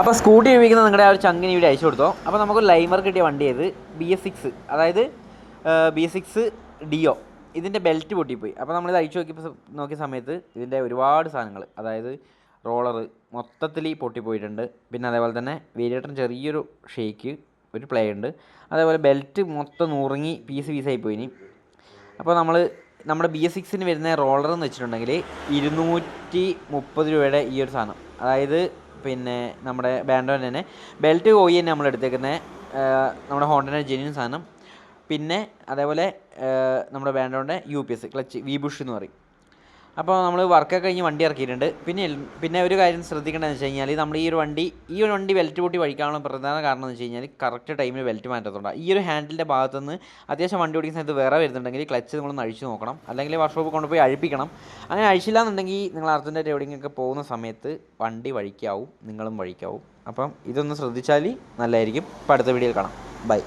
അപ്പോൾ സ്കൂട്ടി ഉപയോഗിക്കുന്ന നിങ്ങളുടെ ആ ഒരു ചങ്കിന് ഇവിടെ അയച്ചു കൊടുത്തോ. അപ്പോൾ നമുക്ക് ലൈമർ കിട്ടിയ വണ്ടി ഏത് BS6, അതായത് BS6 ഡിയോ. ഇതിൻ്റെ ബെൽറ്റ് പൊട്ടിപ്പോയി. അപ്പോൾ നമ്മളിത് അയച്ചു നോക്കിയ സമയത്ത് ഇതിൻ്റെ ഒരുപാട് സാധനങ്ങൾ, അതായത് റോളർ മൊത്തത്തിൽ പൊട്ടിപ്പോയിട്ടുണ്ട്. പിന്നെ അതേപോലെ തന്നെ വേരിയേറ്ററിന് ചെറിയൊരു ഷേക്ക്, ഒരു പ്ലേ ഉണ്ട്. അതേപോലെ ബെൽറ്റ് മൊത്തം നുറുങ്ങി പീസായി പോയിനി. അപ്പോൾ നമ്മുടെ BS6 വരുന്ന റോളർ എന്ന് വെച്ചിട്ടുണ്ടെങ്കിൽ 230 രൂപയുടെ ഈ ഒരു സാധനം, അതായത് പിന്നെ നമ്മുടെ ബാൻഡോൻ്റെ തന്നെ ബെൽറ്റ് കോയി തന്നെ നമ്മൾ എടുത്തേക്കുന്നത്, നമ്മുടെ ഹോണ്ടൻ്റെ ജെന്യൂൻ സാധനം. പിന്നെ അതേപോലെ നമ്മുടെ ബാൻഡോൻ്റെ UPS ക്ലച്ച് V-ബുഷ് എന്ന് പറയും. അപ്പോൾ നമ്മൾ വർക്കൊക്കെ കഴിഞ്ഞ് വണ്ടി ഇറക്കിയിട്ടുണ്ട്. പിന്നെ ഒരു കാര്യം ശ്രദ്ധിക്കേണ്ടതെന്ന് വെച്ച് കഴിഞ്ഞാൽ നമ്മൾ ഈ ഒരു വണ്ടി ബെൽറ്റ് പൊട്ടി വഴിക്കാനുള്ള പ്രധാന കാരണം എന്ന് വെച്ച് കഴിഞ്ഞാൽ കറക്റ്റ് ടൈമിൽ ബെൽറ്റ് മാറ്റത്തുണ്ടാകും. ഈ ഒരു ഹാൻഡിലിൻ്റെ ഭാഗത്തുനിന്ന് അത്യാവശ്യം വണ്ടി ഓടിക്കുന്ന സമയത്ത് വേറെ വരുന്നുണ്ടെങ്കിൽ ക്ലച്ച് നമ്മളൊന്ന് അഴിച്ചു നോക്കണം, അല്ലെങ്കിൽ വർക്ക്ഷോപ്പ് കൊണ്ടുപോയി അഴിപ്പിക്കണം. അങ്ങനെ അഴിച്ചില്ല എന്നുണ്ടെങ്കിൽ നിങ്ങൾ അർജൻറ്റായിട്ട് എവിടെയെങ്കിലൊക്കെ പോകുന്ന സമയത്ത് വണ്ടി വഴിക്കാവും, നിങ്ങളും വഴിക്കാവും. അപ്പം ഇതൊന്ന് ശ്രദ്ധിച്ചാൽ നല്ലതായിരിക്കും. അപ്പോൾ അടുത്ത വീഡിയോയിൽ കാണാം. ബൈ.